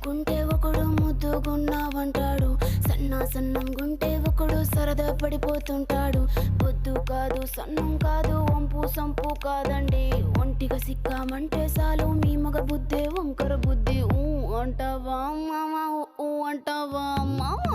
ముద్దుకుంటే ఒకడు ముద్దుగున్నావంటాడు, సన్నం గుంటే ఒకడు సరదా పడిపోతుంటాడు. పొద్దు కాదు సన్నం కాదు వంపు సంపు కాదండి, ఒంటిగా సిక్కామంటే చాలు మీ మగ బుద్ధే వంకర బుద్ధి. ఊ అంటావా మామ, ఊ అంటావా మామ.